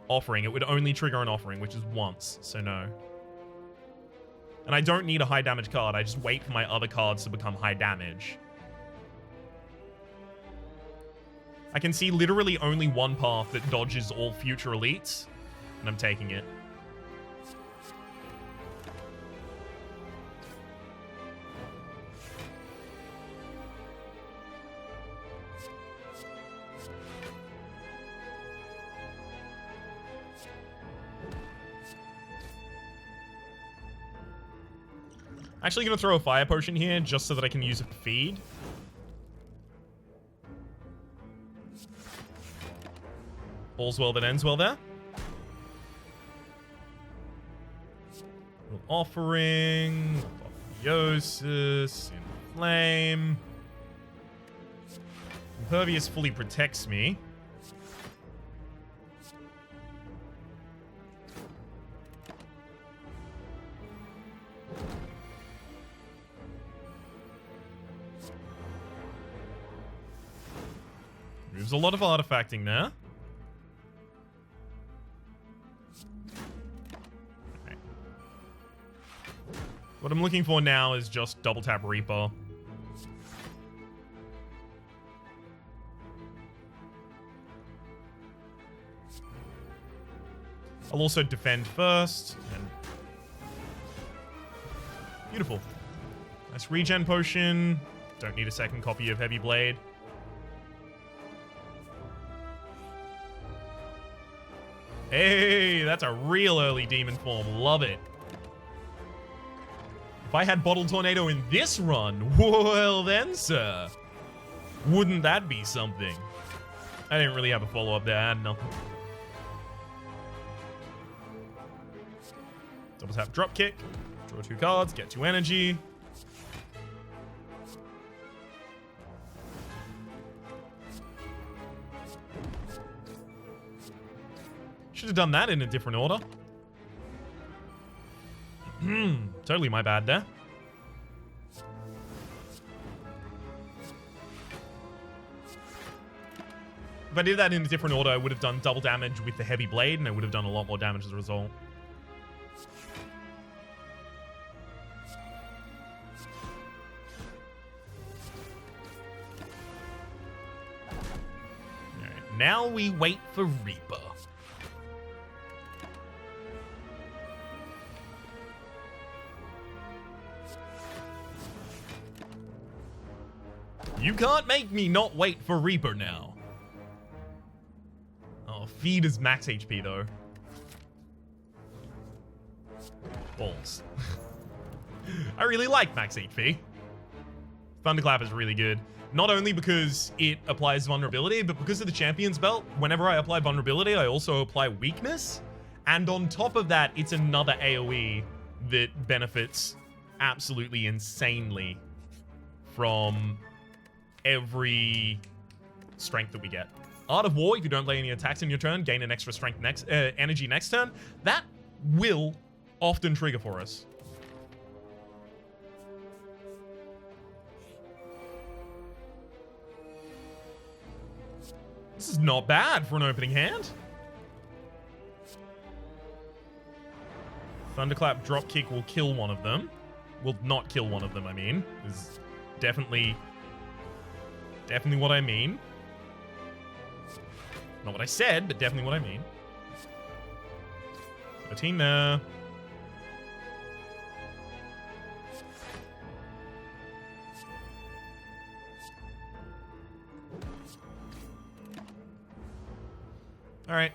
Offering. It would only trigger an offering, which is once, so no. And I don't need a high damage card. I just wait for my other cards to become high damage. I can see literally only one path that dodges all future elites, and I'm taking it. Actually gonna throw a fire potion here just so that I can use it for feed. All's well that ends well there. Offering, Apotheosis, Inflame. Impervious fully protects me. Moves a lot of artifacting there. Okay. What I'm looking for now is just double tap Reaper. I'll also defend first. And beautiful. Nice regen potion. Don't need a second copy of Heavy Blade. Hey, that's a real early demon form. Love it. If I had Bottle Tornado in this run, well then, sir. Wouldn't that be something? I didn't really have a follow-up there. I had nothing. Double tap drop kick. Draw 2 cards, get 2 energy. Should have done that in a different order. Totally my bad there. If I did that in a different order, I would have done double damage with the Heavy Blade, and I would have done a lot more damage as a result. Alright, now we wait for Reaper. You can't make me not wait for Reaper now. Oh, feed is max HP though. Balls. I really like max HP. Thunderclap is really good. Not only because it applies vulnerability, but because of the Champion's Belt, whenever I apply vulnerability, I also apply weakness. And on top of that, it's another AoE that benefits absolutely insanely from every strength that we get. Art of War, if you don't lay any attacks in your turn, gain an extra strength energy next turn. That will often trigger for us. This is not bad for an opening hand. Thunderclap dropkick will kill one of them. Will not kill one of them, I mean. Is definitely what I mean. Not what I said, but definitely what I mean. 13 there. All right.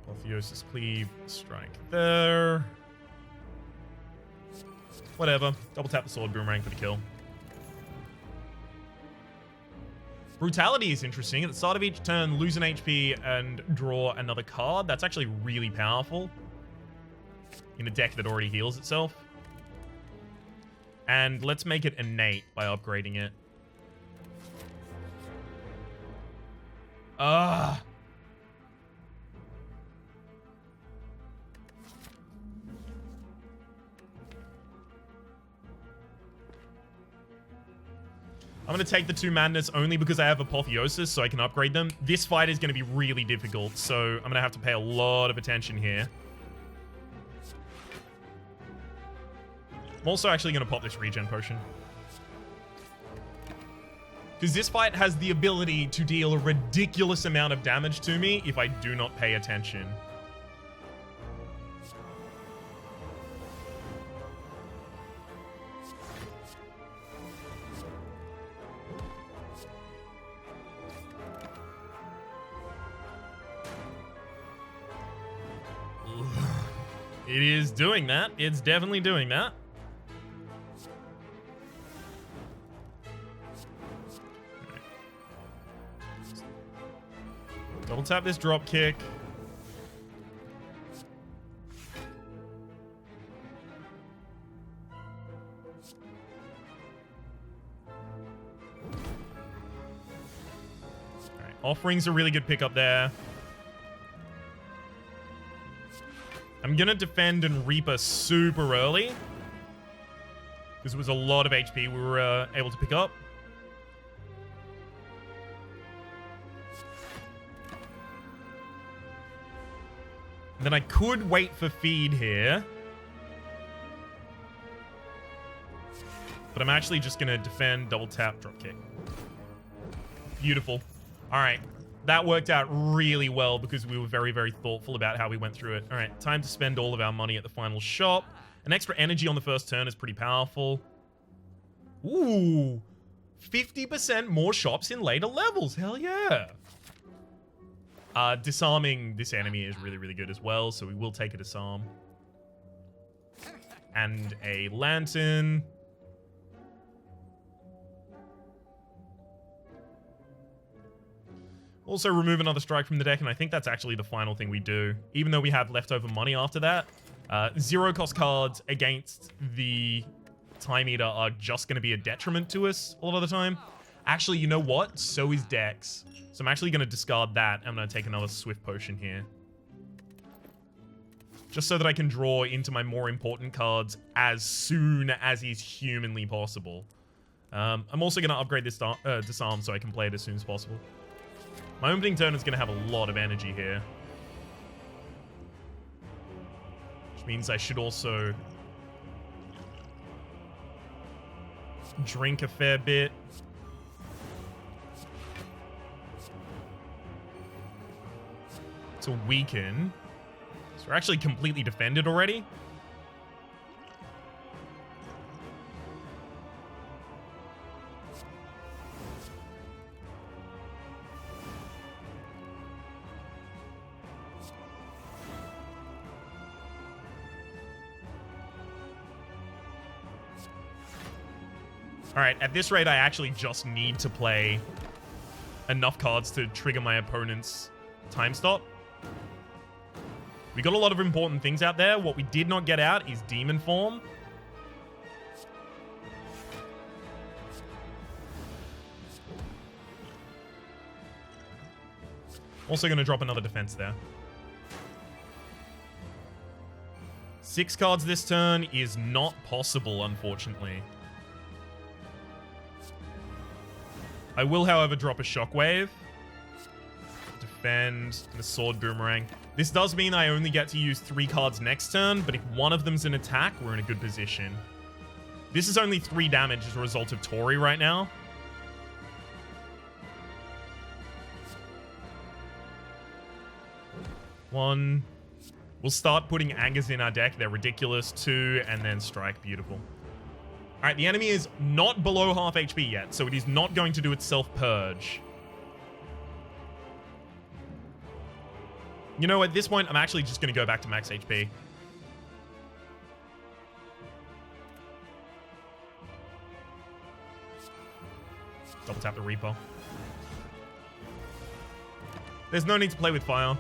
Apotheosis Cleave, strike there. Whatever. Double tap the sword boomerang for the kill. Brutality is interesting. At the start of each turn, lose an HP and draw another card. That's actually really powerful in a deck that already heals itself. And let's make it innate by upgrading it. I'm going to take the 2 madness only because I have Apotheosis, so I can upgrade them. This fight is going to be really difficult, so I'm going to have to pay a lot of attention here. I'm also actually going to pop this regen potion. Because this fight has the ability to deal a ridiculous amount of damage to me if I do not pay attention. It is doing that. It's definitely doing that. Double tap this drop kick. Alright, Offering's a really good pickup there. I'm gonna defend and Reaper super early, because it was a lot of HP we were able to pick up. And then I could wait for feed here. But I'm actually just going to defend, double tap, drop kick. Beautiful. All right. That worked out really well because we were very, very thoughtful about how we went through it. All right. Time to spend all of our money at the final shop. An extra energy on the first turn is pretty powerful. Ooh. 50% more shops in later levels. Hell yeah. Disarming this enemy is really, really good as well, so we will take a disarm. And a lantern. Also remove another strike from the deck, and I think that's actually the final thing we do. Even though we have leftover money after that, 0 cost cards against the Time Eater are just going to be a detriment to us a lot of the time. Actually, you know what? So is Dex. So I'm actually going to discard that. I'm going to take another Swift Potion here. Just so that I can draw into my more important cards as soon as is humanly possible. I'm also going to upgrade this Disarm so I can play it as soon as possible. My opening turn is going to have a lot of energy here. Which means I should also drink a fair bit. To weaken. So we're actually completely defended already. All right, at this rate, I actually just need to play enough cards to trigger my opponent's time stop. We got a lot of important things out there. What we did not get out is Demon Form. Also going to drop another defense there. 6 cards this turn is not possible, unfortunately. I will, however, drop a Shockwave. Defend, and a Sword Boomerang. This does mean I only get to use 3 cards next turn, but if one of them's an attack, we're in a good position. This is only 3 damage as a result of Tori right now. One. We'll start putting Angers in our deck. They're ridiculous. 2, and then Strike. Beautiful. All right, the enemy is not below half HP yet, so it is not going to do its self-purge. You know, at this point, I'm actually just going to go back to max HP. Double tap the Reaper. There's no need to play with fire.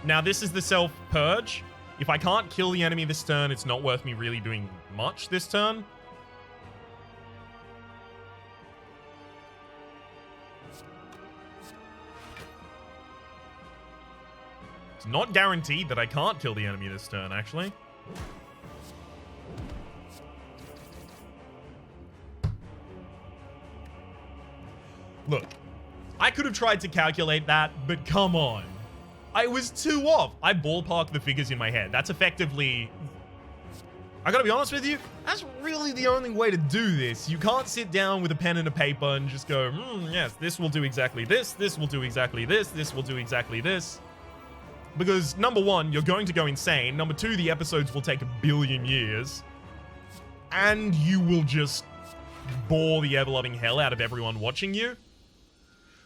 Now, this is the self-purge. If I can't kill the enemy this turn, it's not worth me really doing much this turn. It's not guaranteed that I can't kill the enemy this turn, actually. Look, I could have tried to calculate that, but come on. I was 2 off. I ballparked the figures in my head. That's effectively... I gotta be honest with you, that's really the only way to do this. You can't sit down with a pen and a paper and just go, yes, this will do exactly this, this will do exactly this, this will do exactly this. Because, number 1, you're going to go insane. Number 2, the episodes will take 1 billion years. And you will just bore the ever-loving hell out of everyone watching you.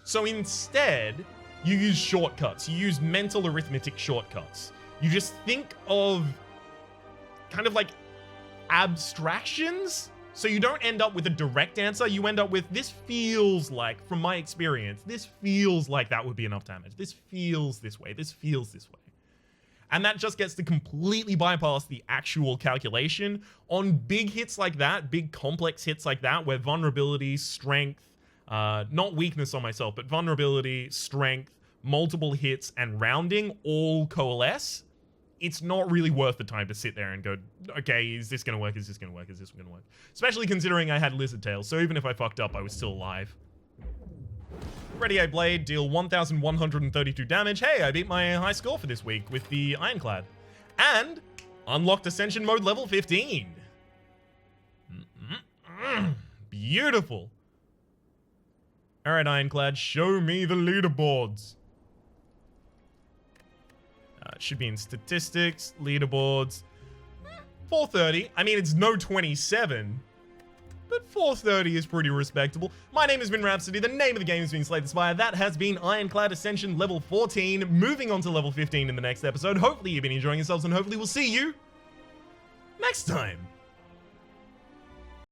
So instead, you use shortcuts. You use mental arithmetic shortcuts. You just think of kind of like abstractions. So you don't end up with a direct answer. You end up with, this feels like, from my experience, this feels like that would be enough damage. This feels this way. This feels this way. And that just gets to completely bypass the actual calculation on big hits like that, big complex hits like that, where vulnerability, strength, not weakness on myself, but vulnerability, strength, multiple hits, and rounding all coalesce. It's not really worth the time to sit there and go, okay, is this going to work? Is this going to work? Is this going to work? Especially considering I had Lizard Tail, so even if I fucked up, I was still alive. Radiate Blade, deal 1,132 damage. Hey, I beat my high score for this week with the Ironclad. And unlocked Ascension mode level 15. Beautiful. Alright, Ironclad, show me the leaderboards. It should be in statistics, leaderboards. 430. I mean, it's no 27. But 430 is pretty respectable. My name has been Rhapsody. The name of the game has been Slay the Spire. That has been Ironclad Ascension level 14. Moving on to level 15 in the next episode. Hopefully you've been enjoying yourselves, and hopefully we'll see you next time.